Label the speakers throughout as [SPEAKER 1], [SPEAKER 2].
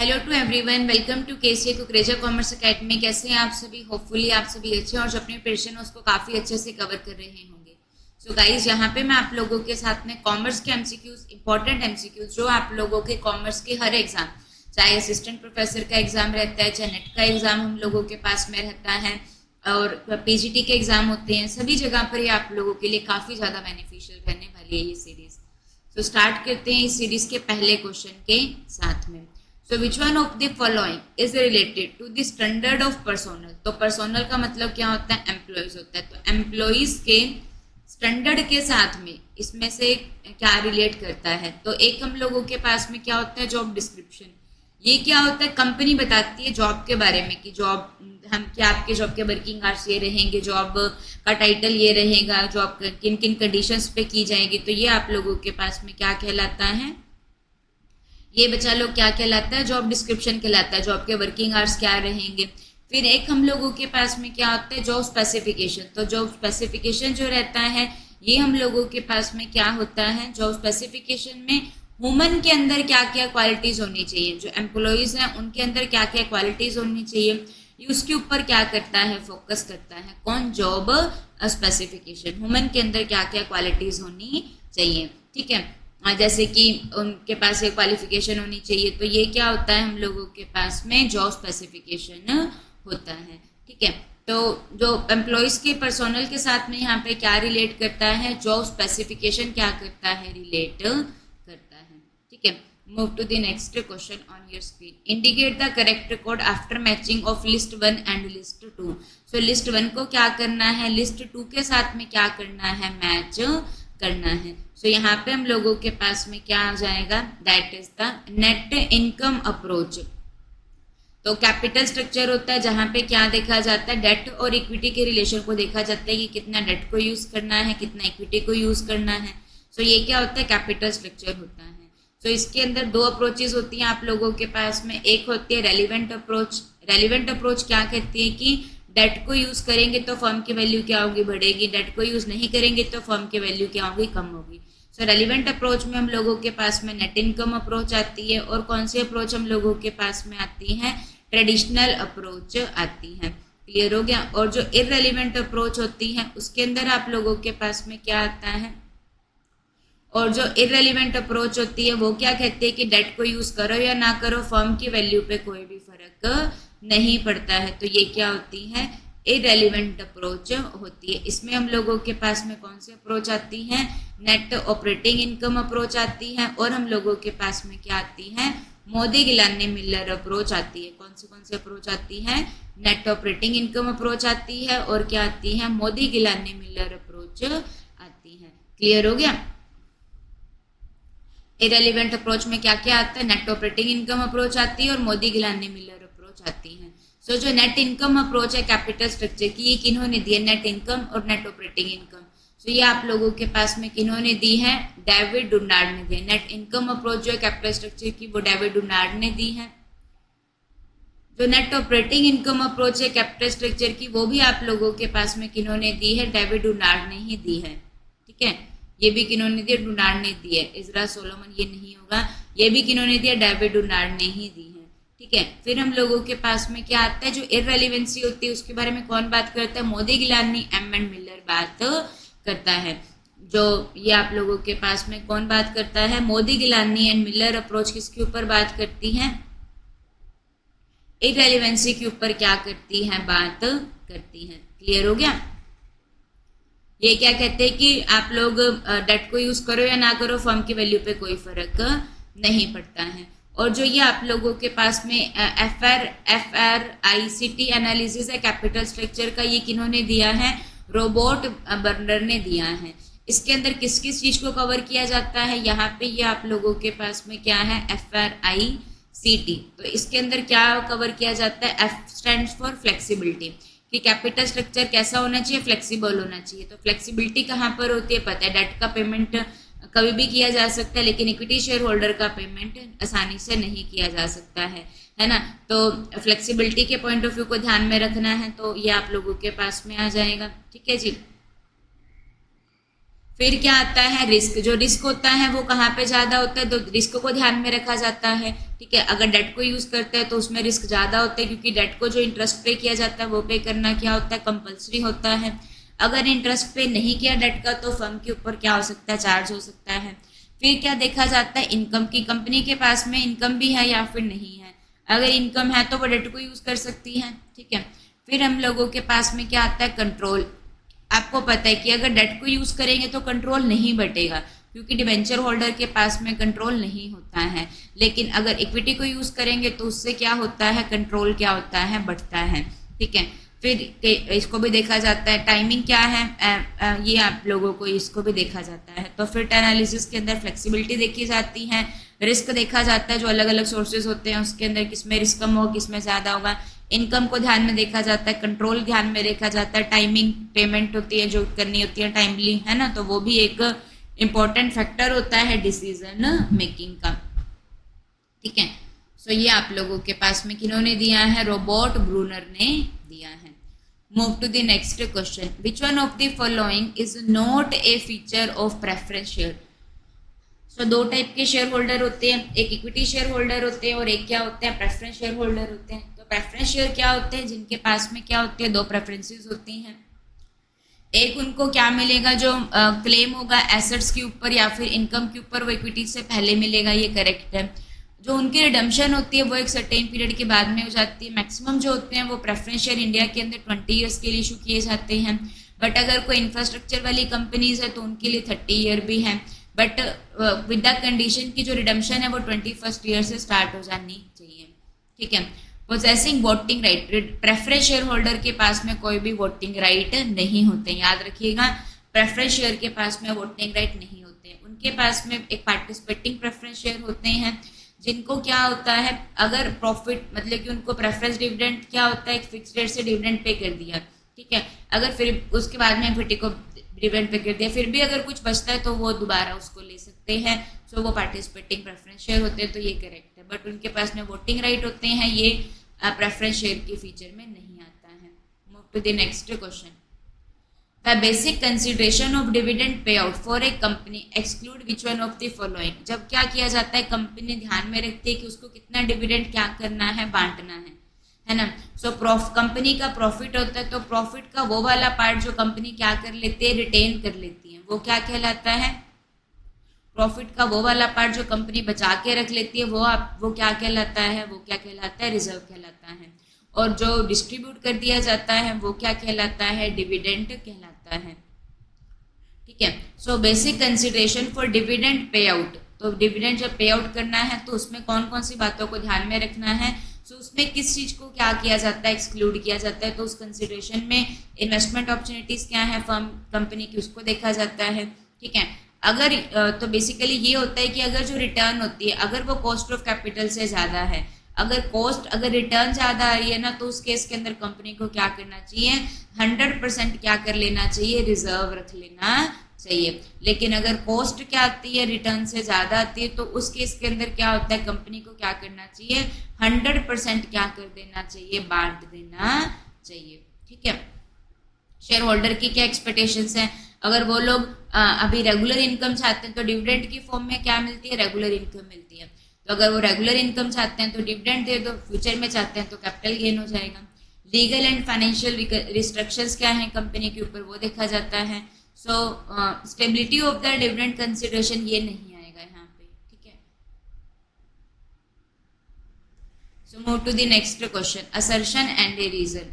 [SPEAKER 1] Hello to everyone, welcome to KCA Kukreja commerce academy. कैसे हैं आप सभी? होपफुली आप सभी अच्छे और जो अपने प्रिपरेशन उसको काफ़ी अच्छे से कवर कर रहे होंगे। सो गाइज, यहाँ पे मैं आप लोगों के साथ में कॉमर्स के एमसीक्यूज, इंपॉर्टेंट एमसीक्यूज जो आप लोगों के कॉमर्स के हर एग्जाम, चाहे असिस्टेंट प्रोफेसर का एग्जाम रहता है, चाहे नेट का एग्जाम हम लोगों के पास में रहता है और पीजीटी के एग्जाम होते हैं, सभी जगह पर ये आप लोगों के लिए काफ़ी ज़्यादा बेनिफिशियल रहने वाली है ये सीरीज। तो स्टार्ट करते हैं इस सीरीज के पहले क्वेश्चन के साथ में। So which one of the following is related to the standard of personnel? तो personnel का मतलब क्या होता है? एम्प्लॉयज होता है। तो एम्प्लॉयज के स्टैंडर्ड के साथ में इसमें से क्या रिलेट करता है? तो एक हम लोगों के पास में क्या होता है? Job description. ये क्या होता है? कंपनी बताती है जॉब के बारे में कि जॉब हम क्या, आपके जॉब के वर्किंग आवर्स ये रहेंगे, जॉब का टाइटल ये रहेगा, जॉब किन किन कंडीशंस पे की जाएगी। तो ये आप लोगों के पास में क्या कहलाता है? ये बच्चा लोग क्या कहलाता है? जॉब डिस्क्रिप्शन कहलाता है। जॉब के वर्किंग आवर्स क्या रहेंगे। फिर एक हम लोगों के पास में क्या होता है? Job specification. तो जॉब स्पेसिफिकेशन जो रहता है ये हम लोगों के पास में क्या होता है? जॉब स्पेसिफिकेशन में वुमन के अंदर क्या क्या क्वालिटीज होनी चाहिए, जो एम्प्लॉयज हैं उनके अंदर क्या क्या क्वालिटीज होनी चाहिए, ये उसके ऊपर क्या करता है? फोकस करता है। कौन? Job specification. वुमन के अंदर क्या क्या क्वालिटीज होनी चाहिए, ठीक है। जैसे कि उनके पास एक क्वालिफिकेशन होनी चाहिए। तो ये क्या होता है? हम लोगों के पास में जॉब स्पेसिफिकेशन होता है, ठीक है। तो जो एम्प्लॉयज के पर्सोनल के साथ में यहाँ पे क्या रिलेट करता है? जॉब स्पेसिफिकेशन क्या करता है? रिलेट करता है, ठीक है। Move to the next question on your screen. Indicate the correct code after matching of list 1 and list 2। सो लिस्ट 1 को क्या करना है? लिस्ट 2 के साथ में क्या करना है? मैच करना है। सो यहाँ पे हम लोगों के पास में क्या आ जाएगा? That is the net income approach. तो कैपिटल स्ट्रक्चर होता है जहाँ पे क्या देखा जाता है? डेट और इक्विटी के रिलेशन को देखा जाता है कि कितना डेट को यूज करना है, कितना इक्विटी को यूज करना है। सो ये क्या होता है? कैपिटल स्ट्रक्चर होता है। तो इसके अंदर दो अप्रोचेज होती हैं आप लोगों के पास में। एक होती है रेलिवेंट अप्रोच। रेलिवेंट अप्रोच क्या कहती है कि डेट को यूज करेंगे तो फर्म की वैल्यू क्या होगी? बढ़ेगी। डेट को यूज नहीं करेंगे तो फर्म की वैल्यू क्या होगी? कम होगी। सो रेलिवेंट अप्रोच में हम लोगों के पास में नेट इनकम अप्रोच आती है। और कौन सी अप्रोच हम लोगों के पास में आती है? ट्रेडिशनल अप्रोच आती है। क्लियर हो गया? और जो इररेलिवेंट अप्रोच होती है उसके अंदर आप लोगों के पास में क्या आता है? और जो इररेलिवेंट अप्रोच होती है वो क्या कहती है कि डेट को यूज करो या ना करो, फर्म की वैल्यू पे कोई भी फर्क नहीं पड़ता है। तो ये क्या होती है? इररेलिवेंट अप्रोच होती है। इसमें हम लोगों के पास में कौन सी अप्रोच आती है? नेट ऑपरेटिंग इनकम अप्रोच आती है। और हम लोगों के पास में क्या आती है? मोदी गिलानी मिलर अप्रोच आती है। कौन सी अप्रोच आती है? नेट ऑपरेटिंग इनकम अप्रोच आती है और क्या आती है? मोदी गिलानी मिलर अप्रोच आती है। क्लियर हो गया? इरेलीवेंट अप्रोच में क्या क्या आता है? नेट ऑपरेटिंग इनकम अप्रोच आती है और मोदी गिलानी मिलर अप्रोच आती है। सो जो नेट इनकम अप्रोच है कैपिटल स्ट्रक्चर की, ये किन्होंने दी है? नेट इनकम और नेट ऑपरेटिंग इनकम। सो ये आप लोगों के पास में किन्होंने दी है? डेविड डुनार्ड ने दी है। नेट इनकम अप्रोच जो है कैपिटल स्ट्रक्चर की वो डेविड डुनार्ड ने दी है। जो नेट ऑपरेटिंग इनकम अप्रोच है कैपिटल स्ट्रक्चर की वो भी आप लोगों के पास में किन्होंने दी है? डेविड डुनार्ड ने ही दी है, ठीक है। ये भी किन्होंने दिया? डुनार्ड ने दी है। इजरा सोलोमन ये नहीं होगा। ये भी किन्होंने दिया? डेविड डुनार्ड ने ही दी है, ठीक है। फिर हम लोगों के पास में क्या आता है? जो इररेलेवेंसी होती है उसके बारे में कौन बात करता है? Modigliani M and Miller बात करता है। जो ये आप लोगों के पास में कौन बात करता है? Modigliani and Miller approach किसके ऊपर बात करती है? इररेलेवेंसी के ऊपर क्या करती है? बात करती है। क्लियर हो गया? ये क्या कहते हैं कि आप लोग डेट को यूज करो या ना करो, फर्म की वैल्यू पे कोई फर्क नहीं पड़ता है। और जो ये आप लोगों के पास में FRICT एनालिसिस है कैपिटल स्ट्रक्चर का, ये किन्होंने दिया है? रोबोट बर्नर ने दिया है। इसके अंदर किस किस चीज को कवर किया जाता है? यहाँ पे ये आप लोगों के पास में क्या है? FRICT। तो इसके अंदर क्या कवर किया जाता है? F स्टैंड्स फॉर फ्लेक्सिबिलिटी, कि कैपिटल स्ट्रक्चर कैसा होना चाहिए? फ्लेक्सिबल होना चाहिए। तो फ्लेक्सिबिलिटी कहाँ पर होती है? पता है, डेट का पेमेंट कभी भी किया जा सकता है लेकिन इक्विटी शेयर होल्डर का पेमेंट आसानी से नहीं किया जा सकता है ना। तो फ्लेक्सिबिलिटी के पॉइंट ऑफ व्यू को ध्यान में रखना है। तो ये आप लोगों के पास में आ जाएगा, ठीक है जी। फिर क्या आता है रिस्क, जो रिस्क होता है वो कहाँ पे ज़्यादा होता है, तो रिस्क को ध्यान में रखा जाता है। ठीक है, अगर डेट को यूज़ करते हैं तो उसमें रिस्क ज़्यादा होता है, क्योंकि डेट को जो इंटरेस्ट पे किया जाता है वो पे करना क्या होता है, कंपल्सरी होता है। अगर इंटरेस्ट पे नहीं किया डेट का तो फर्म के ऊपर क्या हो सकता है, चार्ज हो सकता है। फिर क्या देखा जाता है, इनकम की, कंपनी के पास में इनकम भी है या फिर नहीं है। अगर इनकम है तो वो डेट को यूज़ कर सकती है। ठीक है, फिर हम लोगों के पास में क्या आता है, कंट्रोल। आपको पता है कि अगर डेट को यूज करेंगे तो कंट्रोल नहीं बटेगा, क्योंकि डिवेंचर होल्डर के पास में कंट्रोल नहीं होता है। लेकिन अगर इक्विटी को यूज करेंगे तो उससे क्या होता है, कंट्रोल क्या होता है, बढ़ता है। ठीक है, फिर इसको भी देखा जाता है, टाइमिंग क्या है, ये आप लोगों को इसको भी देखा जाता है। तो फिट एनालिसिस के अंदर फ्लेक्सिबिलिटी देखी जाती है, रिस्क देखा जाता है, जो अलग अलग सोर्सेज होते हैं उसके अंदर किसमें रिस्क कम होगा, किसमें ज्यादा होगा। इनकम को ध्यान में देखा जाता है, कंट्रोल ध्यान में देखा जाता है, टाइमिंग, पेमेंट होती है जो करनी होती है टाइमली, है ना, तो वो भी एक इम्पोर्टेंट फैक्टर होता है डिसीजन मेकिंग का। ठीक है, सो ये आप लोगों के पास में किन्होंने दिया है, रॉबर्ट ब्रूनर ने दिया है। Move to the next question, which one of the following is not a feature of preference share. So दो टाइप के शेयर होल्डर होते हैं, एक इक्विटी शेयर होल्डर होते हैं और एक क्या होते हैं, प्रेफरेंस शेयर होल्डर होते हैं। तो प्रेफरेंस शेयर क्या होते हैं, जिनके पास में क्या होते हैं, दो प्रेफरेंसेस होती हैं। एक उनको क्या मिलेगा, जो क्लेम होगा एसेट्स के ऊपर या फिर इनकम के ऊपर, वो इक्विटी से पहले मिलेगा, ये करेक्ट है। जो उनकी रिडम्पशन होती है वो एक सर्टेन पीरियड के बाद में हो जाती है। मैक्सिमम जो होते हैं वो प्रेफरेंस शेयर इंडिया के अंदर 20 ईयर्स के लिए इशू किए जाते हैं, बट अगर कोई इंफ्रास्ट्रक्चर वाली कंपनीज है तो उनके लिए 30 ईयर भी है, बट विद द कंडीशन की जो रिडम्पशन है वो 21st ईयर से स्टार्ट हो जानी चाहिए। ठीक है, possessing voting right, preference share holder के पास में कोई भी वोटिंग राइट नहीं होते, याद रखिएगा, प्रेफरेंस शेयर के पास में वोटिंग राइट नहीं होते। उनके पास में एक पार्टिसिपेटिंग प्रेफरेंस शेयर होते हैं, जिनको क्या होता है, अगर प्रॉफिट मतलब कि उनको प्रेफरेंस डिविडेंड क्या होता है, एक फिक्स रेट से डिविडेंड पे कर दिया। ठीक है, अगर फिर उसके बाद में इक्विटी को डिविडेंड पे कर दिया, फिर भी अगर कुछ बचता है तो वो दोबारा उसको ले सकते हैं। सो वो पार्टिसिपेटिंग प्रेफरेंस शेयर होते हैं, तो ये करेक्ट है। बट उनके पास में वोटिंग राइट होते हैं, ये प्रेफरेंस शेयर के फीचर में नहीं आता है। Move to the next question, the basic consideration of dividend payout for a company exclude which one of the following. जब क्या किया जाता है, कंपनी ध्यान में रखती है कि उसको कितना डिविडेंड क्या करना है, बांटना है ना। सो कंपनी का प्रॉफिट होता है, तो प्रॉफिट का वो वाला पार्ट जो कंपनी क्या कर लेती है, रिटेन कर लेती है, वो क्या कहलाता है, प्रॉफिट का वो वाला पार्ट जो कंपनी बचा के रख लेती है वो क्या कहलाता है, वो क्या कहलाता है, रिजर्व कहलाता है। और जो डिस्ट्रीब्यूट कर दिया जाता है वो क्या कहलाता है, डिविडेंड कहलाता है। ठीक है, so basic consideration for dividend pay out, तो डिविडेंड जब पे आउट करना है तो उसमें कौन कौन सी बातों को ध्यान में रखना है। सो उसमें किस चीज को क्या किया जाता है, एक्सक्लूड किया जाता है। तो उस कंसिडरेशन में इन्वेस्टमेंट अपॉर्चुनिटीज क्या है फर्म कंपनी की, उसको देखा जाता है। ठीक है, अगर तो बेसिकली ये होता है कि अगर जो रिटर्न होती है, अगर वो कॉस्ट ऑफ कैपिटल से ज्यादा है, अगर रिटर्न ज्यादा आ रही है ना, तो उस केस के अंदर कंपनी को क्या करना चाहिए, 100% क्या कर लेना चाहिए, रिजर्व रख लेना चाहिए। लेकिन अगर कॉस्ट क्या आती है, रिटर्न से ज्यादा आती है, तो उस केस के अंदर क्या होता है, कंपनी को क्या करना चाहिए, 100% क्या कर देना चाहिए, बांट देना चाहिए। ठीक है, शेयर होल्डर की क्या एक्सपेक्टेशंस हैं, अगर वो लोग अभी रेगुलर इनकम चाहते हैं तो डिविडेंड की फॉर्म में क्या मिलती है, रेगुलर इनकम मिलती है। तो अगर वो रेगुलर इनकम चाहते हैं तो डिविडेंड दे दो, फ्यूचर में चाहते हैं तो कैपिटल गेन हो जाएगा। लीगल एंड फाइनेंशियल रिस्ट्रिक्शंस क्या है कंपनी के ऊपर, वो देखा जाता है। So stability of the dividend consideration ये नहीं आएगा यहाँ पे। ठीक है, so move to the next question, assertion and a reason.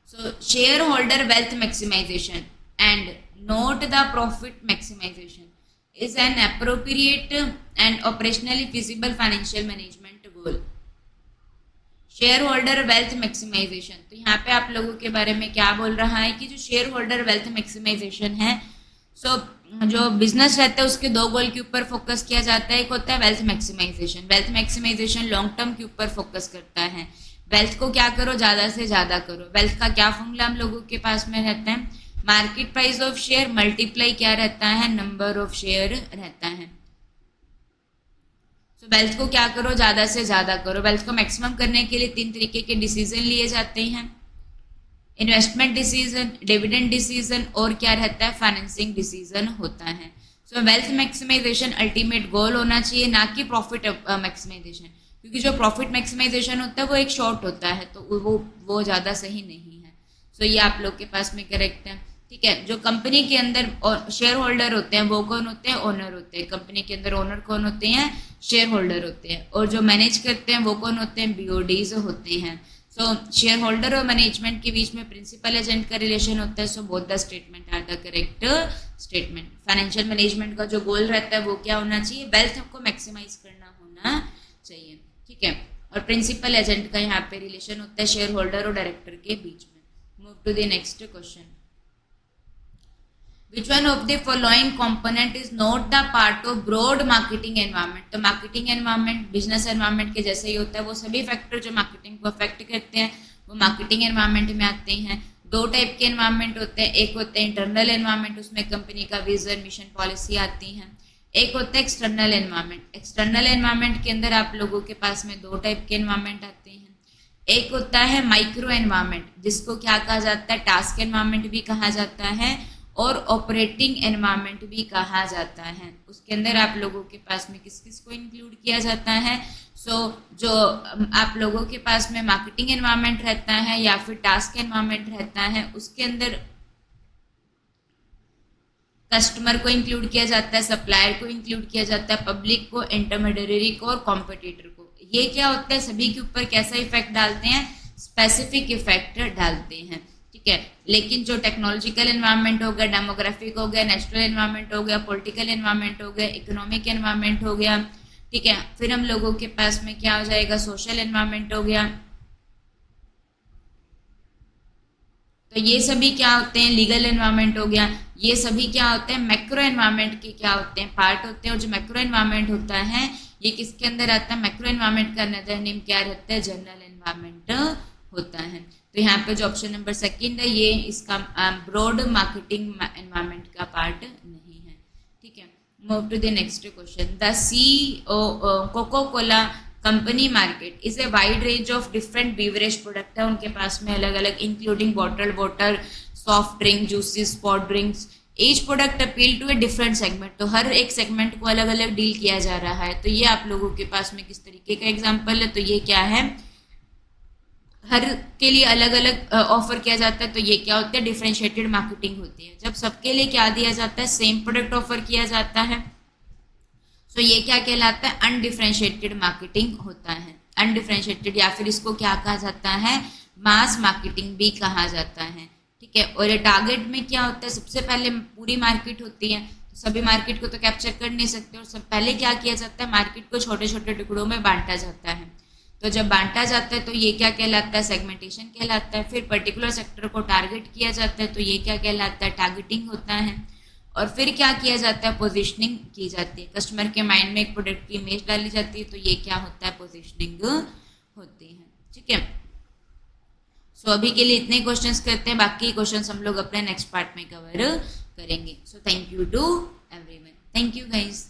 [SPEAKER 1] So shareholder wealth maximization and not the profit maximization is an appropriate and operationally feasible financial management goal. Shareholder wealth maximisation, तो यहाँ पे आप लोगों के बारे में क्या बोल रहा है कि जो शेयर होल्डर वेल्थ मैक्सिमाइजेशन है, सो जो बिजनेस रहता है उसके दो गोल के ऊपर फोकस किया जाता है। एक होता है wealth maximisation, wealth maximisation long term के ऊपर फोकस करता है। वेल्थ को क्या करो, ज्यादा से ज्यादा करो। वेल्थ का क्या फॉर्मूला हम लोगों के पास में रहता है, market price of share multiply क्या रहता है, नंबर ऑफ शेयर रहता है। सो वेल्थ को क्या करो, ज्यादा से ज्यादा करो। वेल्थ को मैक्सिमम करने के लिए 3 तरीके के डिसीजन लिए जाते हैं। इन्वेस्टमेंट डिसीजन, डिविडेंड डिसीजन और क्या रहता है, फाइनेंसिंग डिसीजन होता है। So wealth maximisation ultimate goal होना चाहिए, ना कि प्रॉफिट मैक्सिमाइजेशन, क्योंकि जो प्रॉफिट मैक्सिमाइजेशन होता है वो एक शॉर्ट होता है, तो वो ज़्यादा सही नहीं है। सो ये आप लोग के पास में करेक्ट है। ठीक है, जो कंपनी के अंदर शेयर होल्डर होते हैं वो कौन होते हैं, ओनर होते हैं। कंपनी के अंदर ओनर कौन होते हैं, शेयर होल्डर होते हैं। और जो मैनेज करते हैं वो कौन होते हैं, बीओडीज होते हैं। सो शेयर होल्डर और मैनेजमेंट के बीच में प्रिंसिपल एजेंट का रिलेशन होता है। So both the statement are the correct statement. Financial management का जो गोल रहता है वो क्या होना चाहिए, वेल्थ को मैक्सिमाइज करना होना चाहिए। ठीक है, और प्रिंसिपल एजेंट का यहाँ पे रिलेशन होता है शेयर होल्डर और डायरेक्टर के बीच में। Move to the next question. Which one of the following component is not the part of broad marketing environment? तो marketing environment business environment के जैसे ही होता है, वो सभी फैक्टर जो मार्केटिंग को अफेक्ट करते हैं वो मार्केटिंग एनवायरनमेंट में आते हैं। दो टाइप के एनवायरनमेंट होते हैं, एक होते हैं इंटरनल एनवायरनमेंट, उसमें कंपनी का विजन मिशन पॉलिसी आती है। एक होता है एक्सटर्नल एनवायरनमेंट। एक्सटर्नल एनवायरनमेंट के अंदर आप लोगों के पास में दो टाइप के एनवायरनमेंट आते हैं। एक होता है माइक्रो एनवायरनमेंट, जिसको क्या कहा जाता है, टास्क एनवायरनमेंट भी कहा जाता है और ऑपरेटिंग एनवायरनमेंट भी कहा जाता है। उसके अंदर आप लोगों के पास में किस किस को इंक्लूड किया जाता है, जो आप लोगों के पास में मार्केटिंग एनवायरनमेंट रहता है या फिर टास्क एनवायरनमेंट रहता है, उसके अंदर कस्टमर को इंक्लूड किया जाता है, सप्लायर को इंक्लूड किया जाता है, पब्लिक को, इंटरमीडिएरी को और कॉम्पिटिटर को। ये क्या होता है, सभी के ऊपर कैसा इफेक्ट डालते हैं, स्पेसिफिक इफेक्ट डालते हैं। ठीक है, लेकिन जो टेक्नोलॉजिकल एनवायरनमेंट हो गया, डेमोग्राफिक हो गया, नेचुरल एनवायरनमेंट हो गया, पॉलिटिकल एनवायरनमेंट हो गया, इकोनॉमिक एनवायरनमेंट हो गया, ठीक है, फिर हम लोगों के पास में क्या हो जाएगा, सोशल एनवायरनमेंट हो गया। तो ये सभी क्या होते हैं, लीगल एनवायरनमेंट हो गया। ये सभी क्या होते हैं, मैक्रो एनवायरनमेंट के क्या होते हैं, पार्ट होते हैं। और जो मैक्रो एनवायरनमेंट होता है ये किसके अंदर आता है, मैक्रो एनवायरनमेंट का अनदर नेम क्या रहता है, जनरल एनवायरनमेंट होता है। तो यहाँ पे जो ऑप्शन नंबर सेकंड है ये इसका ब्रॉड मार्केटिंग एनवायरनमेंट का पार्ट नहीं है। ठीक है, move to the next question. The Coca Cola company market is a wide range of different beverage product है उनके पास में अलग अलग, including bottled water, soft drink, juices, spot drinks. Each product appeal to a different segment, तो हर एक segment को अलग अलग डील किया जा रहा है। तो ये आप लोगों के पास में किस तरीके का एग्जाम्पल है, तो ये क्या है, हर के लिए अलग अलग ऑफर किया जाता है। तो ये क्या होता है, डिफरेंशिएटेड मार्केटिंग होती है। जब सबके लिए क्या दिया जाता है, सेम प्रोडक्ट ऑफर किया जाता है, तो ये क्या कहलाता है, अनडिफरेंशिएटेड मार्केटिंग होता है। अनडिफरेंशिएटेड या फिर इसको क्या कहा जाता है, मास मार्केटिंग भी कहा जाता है। ठीक है, और ये टारगेट में क्या होता है, सबसे पहले पूरी मार्केट होती है, तो सभी मार्केट को तो कैप्चर कर नहीं सकते, और सब पहले क्या किया जाता है, मार्केट को छोटे छोटे टुकड़ों में बांटा जाता है। तो जब बांटा जाता है तो ये क्या कहलाता है, सेगमेंटेशन कहलाता है। फिर पर्टिकुलर सेक्टर को टारगेट किया जाता है, तो ये क्या कहलाता है, टारगेटिंग होता है। और फिर क्या किया जाता है, पोजीशनिंग की जाती है। कस्टमर के माइंड में एक प्रोडक्ट की इमेज डाली जाती है, तो ये क्या होता है, पोजीशनिंग होती है। ठीक है, सो अभी के लिए इतने क्वेश्चंस करते हैं, बाकी क्वेश्चंस हम लोग अपने नेक्स्ट पार्ट में कवर करेंगे। So thank you to everyone, thank you guys.